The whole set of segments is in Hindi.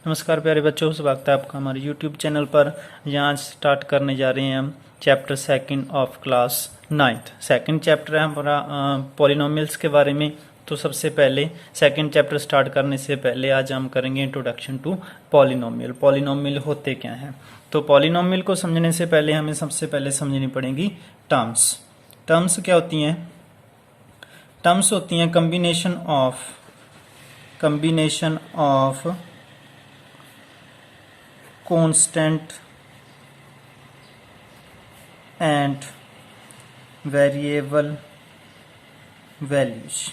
नमस्कार प्यारे बच्चों, स्वागत है आपका हमारे YouTube चैनल पर। यहाँ स्टार्ट करने जा रहे हैं हम chapter second of class 9th। Second chapter है हमारा पॉलिनोमियल्स के बारे में। तो सबसे पहले सेकंड चैप्टर स्टार्ट करने से पहले आज हम करेंगे इंट्रोडक्शन टू पॉलिनोमियल। पॉलिनोमियल होते क्या हैं? तो पॉलिनोमियल को समझने से पहले हमें सबसे पहले समझनी पड़ेगी टर्म्स। टर्म्स क्या होती हैं? टर्म्स होती हैं combination of constant and variable values।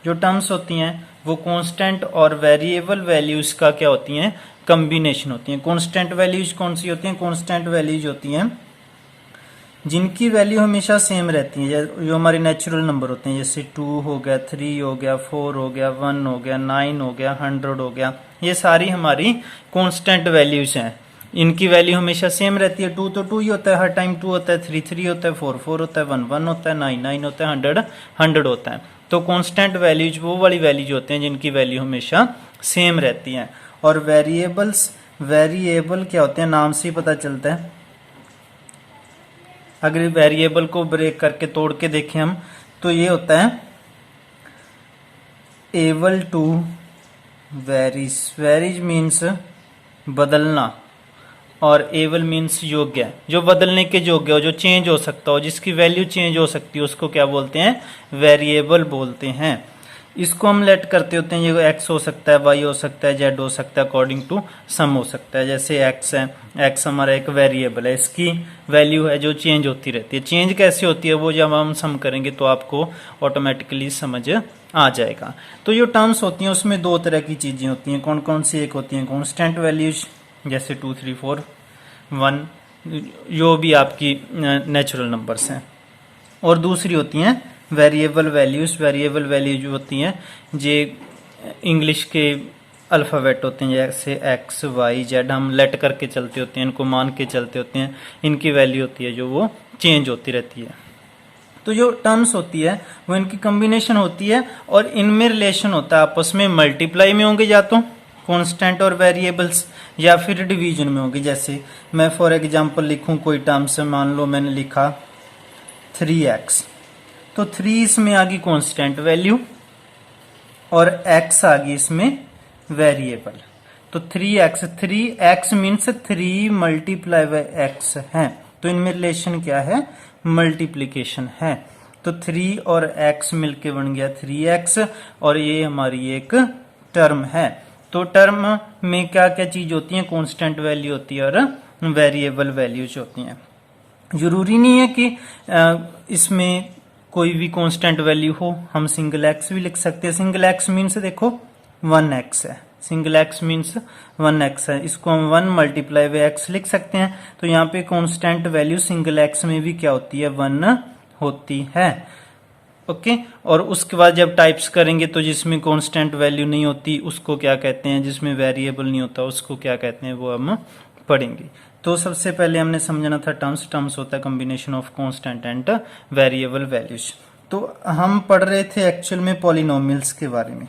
जो टर्म्स होती हैं वो कांस्टेंट और वेरिएबल वैल्यूज का क्या होती हैं? कॉम्बिनेशन होती हैं। कांस्टेंट वैल्यूज कौन सी होती हैं? कांस्टेंट वैल्यूज होती हैं जिनकी वैल्यू हमेशा सेम रहती है, जो हमारे नेचुरल नंबर होते हैं, जैसे 2 हो गया, 3 हो गया, 4 हो गया, 1 हो गया, 9 हो गया, 100 हो गया। ये सारी हमारी कांस्टेंट वैल्यूज हैं। इनकी वैल्यू हमेशा सेम रहती है। 2 तो 2 ही होता है, हर टाइम 2 होता है, 3 3 होता है, 4 4 होता है, 1 1 होता है, 9 9 होता है, 100 100 होता है। तो कांस्टेंट वैल्यूज वो वाली वैल्यूज होते हैं जिनकी वैल्यू हमेशा सेम रहती है। और वेरिएबल क्या होते हैं? नाम से ही पता चलता है। अगर वेरिएबल को ब्रेक करके तोड़ के देखें हम, तो ये होता है एबल टू वेरीज मीन्स बदलना, और एबल मीन्स योग्य, जो बदलने के योग्य हो, जो चेंज हो सकता हो, जिसकी वैल्यू चेंज हो सकती है, उसको क्या बोलते हैं? वेरिएबल बोलते हैं। इसको हम लेट करते होते हैं। ये एक्स हो सकता है, वाई हो सकता है, जेड हो सकता है, अकॉर्डिंग टू सम हो सकता है। जैसे एक्स है, एक्स हमारा एक वेरिएबल है, इसकी वैल्यू है जो चेंज होती रहती है। चेंज कैसे होती है वो जब हम सम करेंगे तो आपको ऑटोमेटिकली समझ आ जाएगा। तो जो टर्म्स होती हैं उसमें दो तरह की चीजें होती हैं। कौन कौन सी? एक होती हैं कॉन्स्टेंट वैल्यूज, जैसे 2 3 4 1, जो भी आपकी नेचुरल नंबर्स हैं। और दूसरी होती हैं वेरिएबल वैल्यूज। वेरिएबल वैल्यूज होती हैं जो इंग्लिश के अल्फ़ाबेट होते हैं, जैसे एक्स वाई जेड, हम लेट करके चलते होते हैं, इनको मान के चलते होते हैं। इनकी वैल्यू होती है जो वो चेंज होती रहती है। तो जो टर्म्स होती है वो इनकी कॉम्बिनेशन होती है, और इनमें रिलेशन होता है आपस में। मल्टीप्लाई में होंगे या तो कांस्टेंट और वेरिएबल्स, या फिर डिवीजन में होंगे। जैसे मैं फॉर एग्जांपल लिखूं कोई टर्म्स, मान लो मैंने लिखा 3x, तो 3 इसमें आ गई कांस्टेंट वैल्यू और x आ गई इसमें वेरिएबल। तो 3x means 3 multiply by x है। तो इनमें रिलेशन क्या है? मल्टीप्लीकेशन है। तो 3 और x मिलके बन गया 3x, और ये हमारी एक टर्म है। तो टर्म में क्या क्या चीज होती है? कांस्टेंट वैल्यू होती है और वेरिएबल वैल्यूज होती हैं। जरूरी नहीं है कि इसमें कोई भी कांस्टेंट वैल्यू हो, हम सिंगल एक्स भी लिख सकते हैं। सिंगल एक्स मीन्स देखो 1x है, सिंगल एक्स मीन्स 1x है, इसको हम 1 मल्टीप्लाई बाय x लिख सकते हैं। तो यहाँ पे कांस्टेंट वैल्यू सिंगल एक्स में भी क्या होती है? 1 होती है। ओके। और उसके बाद जब टाइप्स करेंगे तो जिसमें कांस्टेंट वैल्यू नहीं होती उसको क्या कहते हैं? जिसमें वेरिएबल नहीं होता उसको क्या कहते हैं? वो हम पढ़ेंगे। तो सबसे पहले हमने समझना था टर्म्स होता है combination of constant and variable values. तो हम पढ़ रहे थे एक्चुअल में पॉलिनोमियल्स के बारे में।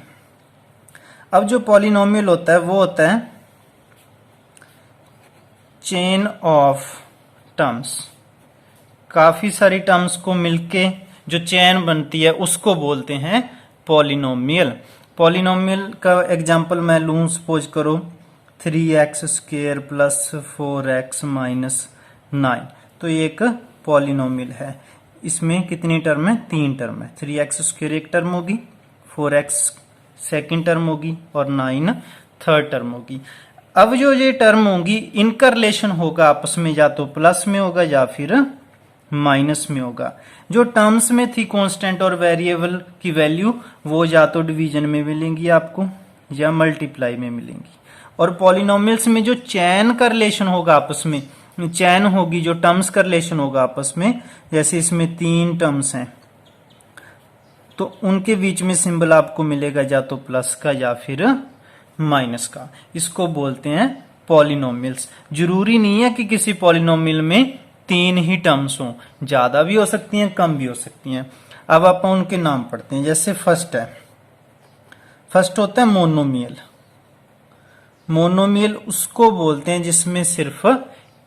अब जो पॉलिनोमियल होता है वो होता है चेन ऑफ टर्म्स। काफी सारी टर्म्स को मिलके जो चेन बनती है उसको बोलते हैं पॉलिनोमियल। पॉलिनोमियल का एग्जांपल मैं लूं, सपोज करो 3x square plus 4x minus 9। तो ये एक पॉलिनोमियल है। इसमें कितनी टर्म है? 3 टर्म है। 3x स्क्वायर एक टर्म होगी, 4x सेकेंड टर्म होगी, और 9 थर्ड टर्म होगी। अब जो ये टर्म होगी इनका रिलेशन होगा आपस में, या तो प्लस में होगा या फिर माइनस में होगा। जो टर्म्स में थी कांस्टेंट और वेरिएबल की वैल्यू, वो या तो डिवीजन में मिलेंगी आपको या मल्टीप्लाई में मिलेंगी। और पॉलिनोमियल्स में जो चैन का रिलेशन होगा आपस में, चैन होगी, जो टर्म्स का रिलेशन होगा आपस में, जैसे इसमें 3 टर्म्स हैं तो उनके बीच में सिंबल आपको मिलेगा या तो प्लस का या फिर माइनस का। इसको बोलते हैं पॉलिनोमियल्स। जरूरी नहीं है कि किसी पॉलिनोमियल में 3 ही टर्म्स हों, ज्यादा भी हो सकती हैं, कम भी हो सकती हैं। अब आप उनके नाम पढ़ते हैं। जैसे फर्स्ट होता है मोनोमियल। मोनोमियल उसको बोलते हैं जिसमें सिर्फ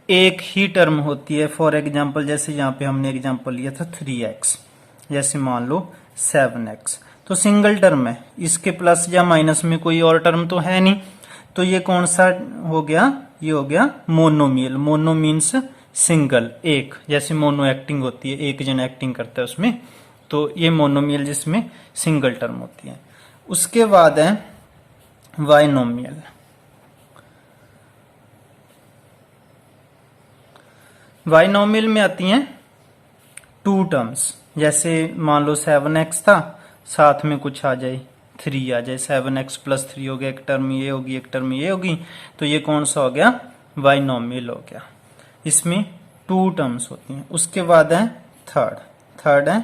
एक ही टर्म होती है। फॉर एग्जाम्पल जैसे यहाँ पे हमने एग्जाम्पल लिया था 3x, जैसे मान लो 7x, तो सिंगल टर्म है, इसके प्लस या माइनस में कोई और टर्म तो है नहीं, तो ये कौन सा हो गया, ये हो गया मोनोमियल। मोनो मीन्स सिंगल, एक, जैसे मोनो एक्टिंग होती है, एक जन एक्टिंग करता है उसमें, तो ये मोनोमियल जिसमें सिंगल टर्म होती है। उसके बाद है बाइनोमियल। बाइनोमियल में आती हैं टू टर्म्स, जैसे मान लो 7x था, साथ में कुछ आ जाए 3 आ जाए, 7x प्लस 3 हो गया, एक टर्म ये होगी एक टर्म ये होगी, तो ये कौन सा हो गया, बाइनोमियल हो गया। इसमें टू टर्म्स होती हैं। उसके बाद है थर्ड है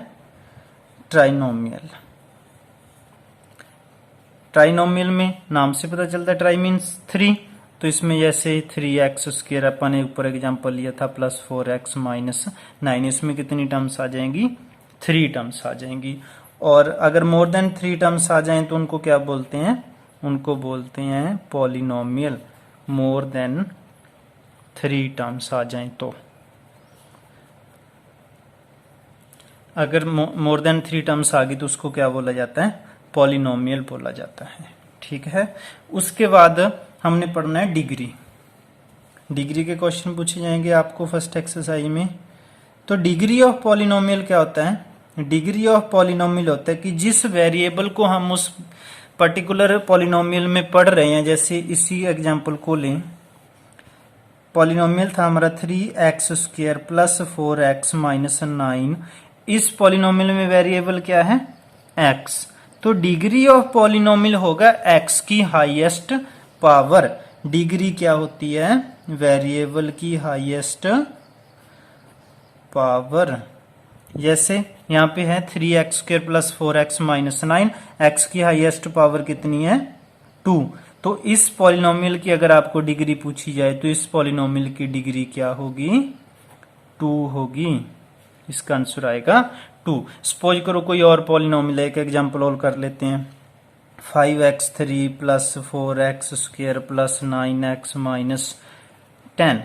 ट्राइनोमियल। ट्राइनोमियल में नाम से पता चलता है, ट्राई मीन्स 3, तो इसमें जैसे 3x स्क्वायर अपन ने ऊपर एग्जाम्पल लिया था प्लस 4x माइनस 9, इसमें कितनी टर्म्स आ जाएंगी, 3 टर्म्स आ जाएंगी। और अगर मोर देन 3 टर्म्स आ जाएं तो उनको क्या बोलते हैं, उनको बोलते हैं पॉलिनोमियल। मोर देन 3 टर्म्स आ जाएं तो, अगर मोर देन 3 टर्म्स आ गई तो उसको क्या बोला जाता है, पॉलिनोमियल बोला जाता है। ठीक है। उसके बाद हमने पढ़ना है डिग्री। डिग्री के क्वेश्चन पूछे जाएंगे आपको फर्स्ट एक्सरसाइज में। तो डिग्री ऑफ पॉलिनोमियल क्या होता है, डिग्री ऑफ पॉलिनोमियल होता है कि जिस वेरिएबल को हम उस पर्टिकुलर पॉलिनोमियल में पढ़ रहे हैं, जैसे इसी एग्जांपल को लें, पॉलिनोमियल था हमारा 3x square plus 4x minus 9, इस पॉलिनोमियल में वेरिएबल क्या है, x, तो डिग्री ऑफ पॉलिनोमियल होगा x की हाईएस्ट पावर। डिग्री क्या होती है, वेरिएबल की हाईएस्ट पावर। जैसे यहाँ पे है 3x square plus 4x minus 9, x की हाईएस्ट पावर कितनी है, 2, तो इस पॉलिनोमियल की अगर आपको डिग्री पूछी जाए तो इस पॉलिनोमियल की डिग्री क्या होगी, 2 होगी। इसका आंसर आएगा 2। सपोज करो कोई और पॉलिनोमियल है, एक एग्जांपल और कर लेते हैं, 5x3 plus 4x square plus 9x minus 10,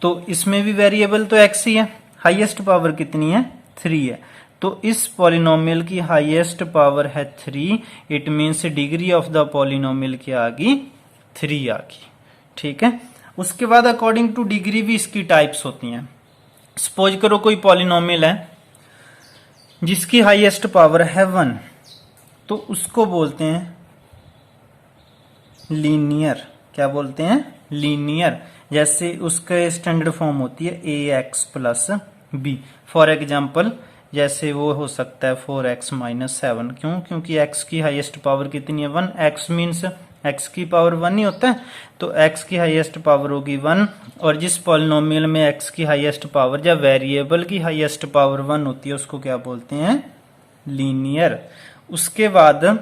तो इसमें भी वेरिएबल तो x ही है, हाईएस्ट पावर कितनी है, 3 है, तो इस पॉलिनोमियल की हाईएस्ट पावर है 3, it means degree of the polynomial क्या आ गई, 3 आ गई। ठीक है। उसके बाद अकॉर्डिंग टू डिग्री भी इसकी टाइप्स होती हैं। सपोज करो कोई पॉलिनोमियल है जिसकी हाईएस्ट पावर है 1, तो उसको बोलते हैं लीनियर। क्या बोलते हैं, लीनियर। जैसे उसका स्टैंडर्ड फॉर्म होती है ax plus b. For example जैसे वो हो सकता है 4x माइनस 7, क्यों, क्योंकि x की हाईएस्ट पावर कितनी है, 1, x मीन्स x की पावर 1 ही होता है, तो x की हाईएस्ट पावर होगी 1, और जिस पॉलिनोमियल में x की हाईएस्ट पावर या वेरिएबल की हाईएस्ट पावर 1 होती है उसको क्या बोलते हैं, लीनियर। उसके बाद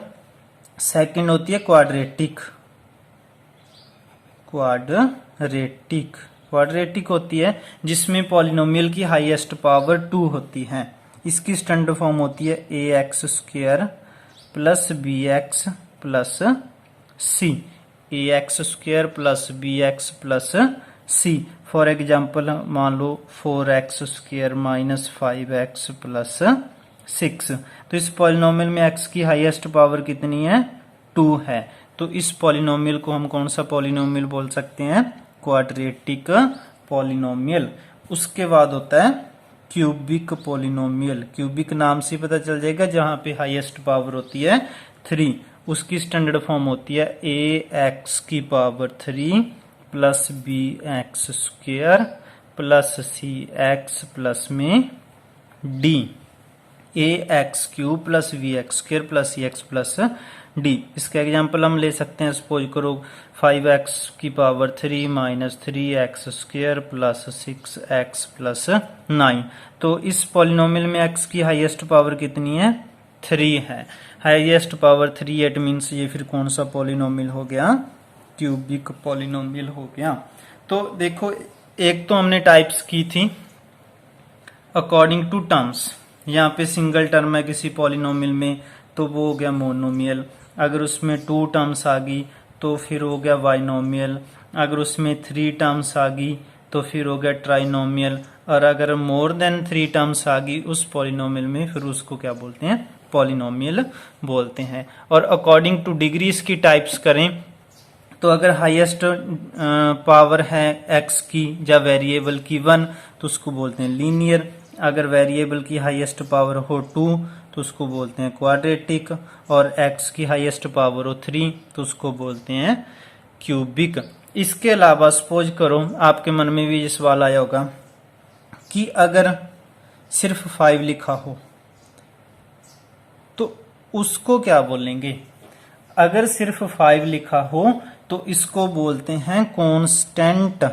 सेकंड होती है क्वाड्रेटिक। क्वाड्रेटिक होती है जिसमें पॉलिनोमियल की हाईएस्ट पावर 2 होती है। इसकी स्टैंडर्ड फॉर्म होती है ax square plus bx plus c, ax square plus bx plus c। For example मान लो 4x square minus 5x plus 6, तो इस पॉलिनोमियल में x की हाईएस्ट पावर कितनी है, 2 है, तो इस पॉलिनोमियल को हम कौन सा पॉलिनोमियल बोल सकते हैं, क्वाड्रेटिक पॉलिनोमियल। उसके बाद होता है क्यूबिक पॉलिनोमियल। क्यूबिक नाम से पता चल जाएगा, जहां पे हाईएस्ट पावर होती है 3, उसकी स्टैंडर्ड फॉर्म होती है ax की power 3 plus bx square plus cx plus में d, ax cube plus vx square plus cx plus d। इसका एग्जांपल हम ले सकते हैं, सपोज करो 5x की power 3 minus 3x square plus 6x plus 9, तो इस पॉलिनोमियल में x की हाईएस्ट पावर कितनी है, 3 है, हाईएस्ट पावर 3, इट मीन्स ये फिर कौन सा पॉलिनोमियल हो गया, क्यूबिक पॉलिनोमियल हो गया। तो देखो, एक तो हमने टाइप्स की थी अकॉर्डिंग टू टर्म्स, यहाँ पे सिंगल टर्म है किसी पॉलिनोमियल में तो वो हो गया मोनोमियल, अगर उसमें 2 टर्म्स आ गई तो फिर हो गया बाइनोमियल। अगर उसमें 3 टर्म्स आ गई तो फिर हो गया ट्राइनोमियल। और अगर मोर देन 3 टर्म्स आ गई उस पॉलिनोमियल में, फिर उसको क्या बोलते हैं, पॉलिनोमियल बोलते हैं। और अकॉर्डिंग टू डिग्रीज की टाइप्स करें तो अगर हाईएस्ट पावर है x की या वेरिएबल की 1 तो उसको बोलते हैं लीनियर। अगर वेरिएबल की हाईएस्ट पावर हो 2 तो उसको बोलते हैं क्वाड्रेटिक। और x की हाईएस्ट पावर हो 3 तो उसको बोलते हैं क्यूबिक। इसके अलावा सपोज करो आपके मन में भी ये सवाल आया होगा कि अगर सिर्फ 5 लिखा हो तो उसको क्या बोलेंगे। अगर सिर्फ 5 लिखा हो तो इसको बोलते हैं कांस्टेंट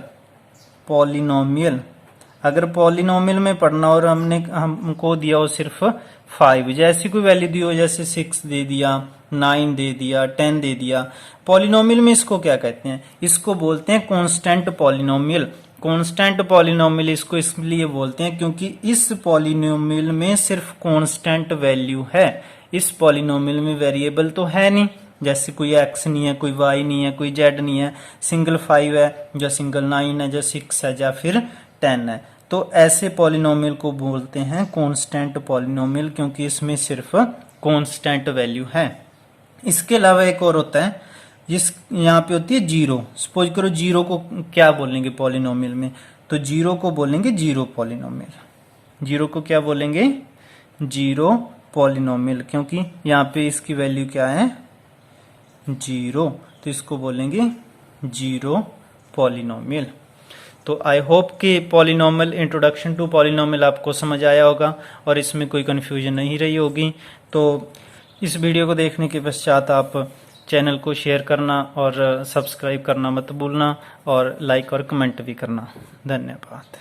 पॉलिनोमियल। अगर पॉलिनोमियल में पढ़ना और हमको दिया हो सिर्फ 5, जैसी कोई वैल्यू दी हो, जैसे 6 दे दिया, 9 दे दिया, 10 दे दिया, पॉलिनोमियल में इसको क्या कहते हैं, इसको बोलते हैं कांस्टेंट पॉलिनोमियल। कांस्टेंट पॉलिनोमियल इसको इसलिए बोलते हैं क्योंकि इस पॉलिनोमियल में सिर्फ कांस्टेंट वैल्यू है। इस पॉलिनोमियल में वेरिएबल तो है नहीं, जैसे कोई x नहीं है, कोई y नहीं है, कोई z नहीं है, सिंगल 5 है या सिंगल 9 है या 6 है या फिर 10 है। तो ऐसे पॉलिनोमियल को बोलते हैं कांस्टेंट पॉलिनोमियल, क्योंकि इसमें सिर्फ कांस्टेंट वैल्यू है। इसके अलावा एक और होता है जिस यहाँ पे होती है जीरो। सपोज करो जीरो को क्या बोलेंगे पॉलिनोमियल में, तो जीरो को बोलेंगे जीरो पॉलिनोमियल। जीरो को क्या बोलेंगे, जीरो पॉलिनोमियल, क्योंकि यहाँ पे इसकी वैल्यू क्या है, जीरो, तो इसको बोलेंगे जीरो पॉलिनोमियल। तो आई होप कि पॉलिनोमियल, इंट्रोडक्शन टू पॉलिनोमियल आपको समझ आया होगा और इसमें कोई कंफ्यूजन नहीं रही होगी। तो इस वीडियो को देखने के पश्चात आप चैनल को शेयर करना और सब्सक्राइब करना मत भूलना और लाइक और कमेंट भी करना। धन्यवाद।